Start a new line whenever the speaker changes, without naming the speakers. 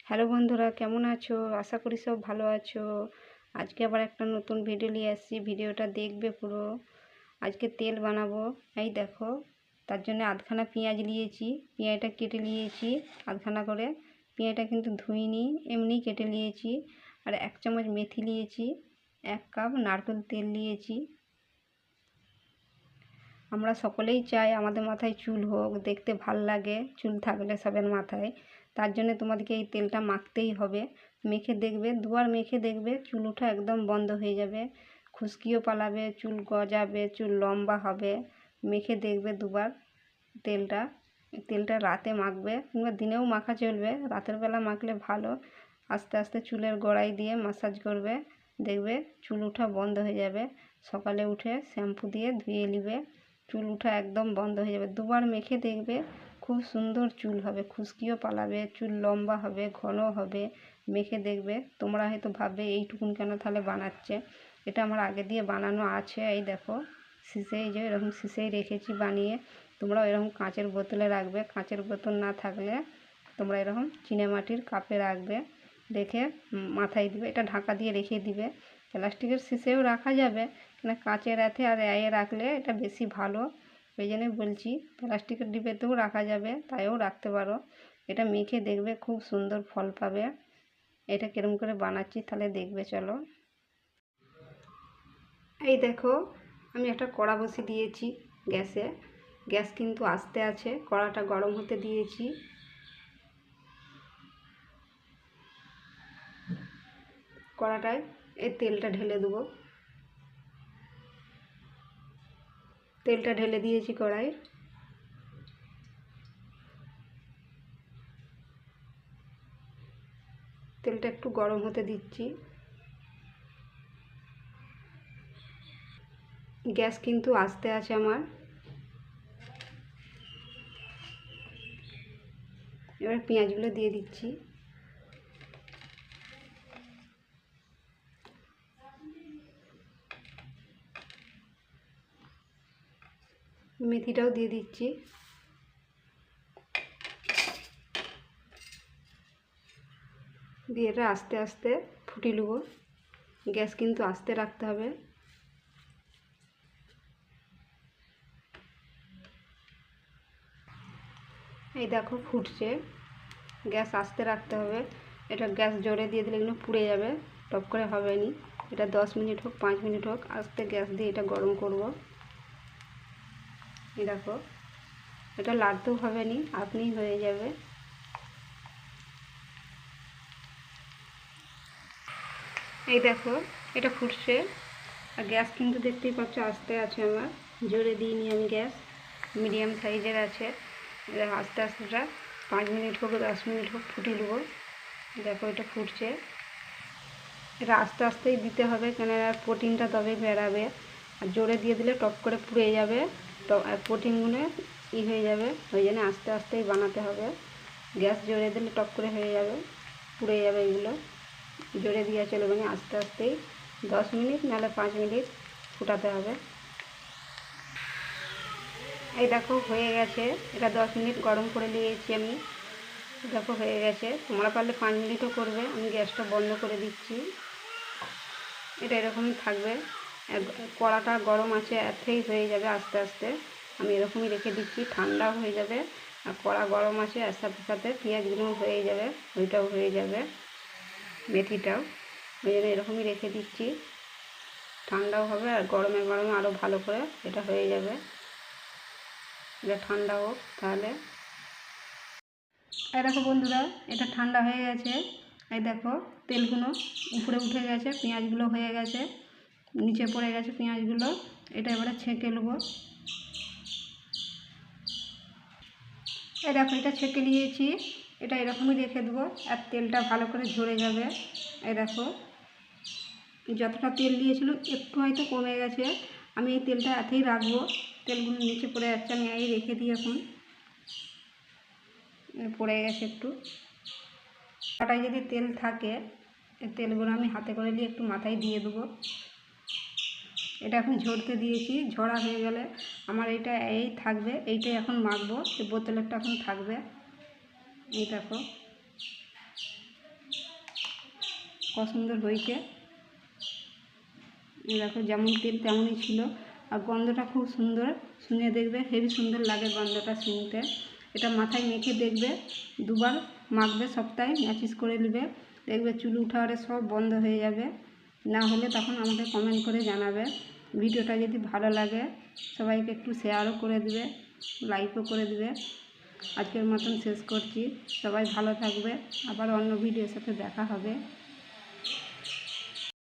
Hello বন্ধুরা, কেমন আছো? আশা করি সব ভালো আছো। আজকে আবার একটা নতুন ভিডিও নিয়ে আসছি, ভিডিওটা দেখবে পুরো। আজকে তেল বানাবো, এই দেখো। তার জন্য আধখানা পেঁয়াজ নিয়েছি, পেঁয়াজটা কেটে নিয়েছি আধখানা করে। পেঁয়াজটা কিন্তু ধুইনি, এমনি কেটে নিয়েছি। আর 1 চামচ মেথি নিয়েছি, 1 কাপ নারকেল তেল নিয়েছি। আমরা সকলেই চাই আমাদের মাথায় চুল হোক, দেখতে ভাল লাগে চুল থাকলে সবার মাথায়। তার জন্য তোমাদেরকে এই তেলটা মাখতেই হবে। মেখে দেখবে, দুবার মেখে দেখবে চুল ওঠা একদম বন্ধ হয়ে যাবে, খুশকিও পালাবে, চুল গজাবে, চুল লম্বা হবে। মেখে দেখবে দুবার তেলটা রাতে মাখবে, কিংবা দিনেও মাখা চলবে, রাতের বেলা মাখলে ভালো। আস্তে আস্তে চুলের গোড়ায় দিয়ে ম্যাসাজ করবে, দেখবে চুল ওঠা বন্ধ হয়ে যাবে। সকালে উঠে শ্যাম্পু দিয়ে ধুয়ে নেবে, চুল ওঠা একদম বন্ধ হয়ে যাবে। দুবার মেখে দেখবে, খুব সুন্দর চুল হবে, খুশকিও পালাবে, চুল লম্বা হবে, ঘন হবে। মেখে দেখবে। তোমরা হয়তো ভাববে এইটুকুন কেন তাহলে বানাচ্ছে। এটা আমার আগে দিয়ে বানানো আছে, এই দেখো শিশে, এই যে এরকম শিশেই রেখেছি বানিয়ে। তোমরা এরকম কাঁচের বোতলে রাখবে, কাঁচের বোতল না থাকলে তোমরা এরকম চিনেমাটির কাপে রাখবে, রেখে মাথায় দিবে। এটা ঢাকা দিয়ে রেখে দিবে। প্লাস্টিকের শিশেও রাখা যাবে, না কাঁচের এতে আর এয়ে রাখলে এটা বেশি ভালো। ওই জন্যই বলছি, প্লাস্টিকের ডিব্বাতেও রাখা যাবে, তাইও রাখতে পারো। এটা মেখে দেখবে, খুব সুন্দর ফল পাবে। এটা কিরম করে বানাচ্ছি তাহলে দেখবে, চলো। এই দেখো, আমি একটা কড়া বসিয়ে দিয়েছি গ্যাসে। গ্যাস কিন্তু আস্তে আছে, কড়াটা গরম হতে দিয়েছি। কড়াটায় এই তেলটা ঢেলে দেবো। তেলটা ঢেলে দিয়েছি কড়াই। তেলটা একটু গরম হতে দিচ্ছি। গ্যাস কিন্তু আস্তে আছে আমার। এবার পেঁয়াজগুলো দিয়ে দিচ্ছি। মেথিটাও দিয়ে দিচ্ছি। দিয়ে এটা আস্তে আস্তে ফুটিয়ে নেব। গ্যাস কিন্তু আস্তে রাখতে হবে। এই দেখো ফুটছে, গ্যাস আস্তে রাখতে হবে। এটা গ্যাস জোরে দিয়ে দিলে কিন্তু পুড়ে যাবে, টপ করে হবে নি। এটা 10 মিনিট হোক 5 মিনিট হোক, আস্তে গ্যাস দিয়ে এটা গরম করব। এই দেখো, এটা লাড়তেও হবে নি, আপনিই হয়ে যাবে। এই দেখো, এটা ফুটছে। আর গ্যাস কিন্তু দেখতেই পাচ্ছ আস্তে আছে আমার, জোরে দিইনি আমি গ্যাস, মিডিয়াম সাইজের আছে। আস্তে আস্তে এটা 5 মিনিট হোক 10 মিনিট হোক ফুটিয়ে নেবো। দেখো এটা ফুটছে। এটা আস্তে আস্তেই দিতে হবে, কেন প্রোটিনটা তবে বেরাবে। আর জোরে দিয়ে দিলে টপ করে পুড়ে যাবে, প্রোটিনগুলো হয়ে যাবে। ওই জন্য আস্তে আস্তেই বানাতে হবে। গ্যাস জোরে দিলে টপ করে হয়ে যাবে, পুড়ে যাবে এগুলো। জোরে দিয়ে চলবে না, আস্তে আস্তেই 10 মিনিট নাহলে 5 মিনিট ফুটাতে হবে। এই দেখো হয়ে গেছে। এটা 10 মিনিট গরম করে নিয়েছি আমি। দেখো হয়ে গেছে। তোমরা পারলে 5 মিনিটও করবে। আমি গ্যাসটা বন্ধ করে দিচ্ছি। এটা এরকমই থাকবে, কড়াটা গরম আছে, এতেই হয়ে যাবে আস্তে আস্তে। আমি এরকমই রেখে দিচ্ছি, ঠান্ডাও হয়ে যাবে। আর কড়া গরম আছে, এর সাথে সাথে পেঁয়াজগুলো হয়ে যাবে, ওইটাও হয়ে যাবে, মেথিটাও। ওই জন্য এরকমই রেখে দিচ্ছি, ঠান্ডাও হবে আর গরমে গরমে আরও ভালো করে এটা হয়ে যাবে। এটা ঠান্ডা হোক তাহলে। এই দেখো বন্ধুরা, এটা ঠান্ডা হয়ে গেছে। এই দেখো তেলগুলো উপরে উঠে গেছে, পেঁয়াজগুলো হয়ে গেছে, নিচে পড়ে গেছে পেঁয়াজগুলো। এটা এবারে ছেঁকে নেবো। এই দেখো, এটা ছেঁকে নিয়েছি। এটা এরকমই রেখে দেবো, আর তেলটা ভালো করে ঝরে যাবে। এই দেখো, যতটা তেল দিয়েছিল একটু হয়তো কমে গেছে। আমি এই তেলটা এতেই রাখবো, তেলগুলো নিচে পড়ে যাচ্ছে, আমি এই রেখে দিই। এখন পড়ে গেছে একটু। কড়াই যদি তেল থাকে, এই তেলগুলো আমি হাতে করে নিয়ে একটু মাথায় দিয়ে দেবো। এটা এখন ঝরতে দিয়েছি, ঝরা হয়ে গেলে আমার এইটা এই থাকবে, এইটাই এখন মাখবো। এই বোতলেরটা এখন থাকবে। এই দেখো, কত সুন্দর হয়েছে। দেখো যেমন তেল তেমনই ছিল, আর গন্ধটা খুব সুন্দর, শুনে দেখবে হেবি সুন্দর লাগে গন্ধটা শুনতে। এটা মাথায় মেখে দেখবে, দুবার মাখবে সপ্তাহে, ম্যাচিস করে নেবে, দেখবে চুল উঠারে সব বন্ধ হয়ে যাবে। না হলে তখন আমাকে কমেন্ট করে জানাবে। ভিডিওটা যদি ভালো লাগে সবাইকে একটু শেয়ারও করে দিবে, লাইকও করে দিবে। আজকের মতন শেষ করছি, সবাই ভালো থাকবে, আবার অন্য ভিডিওর সাথে দেখা হবে।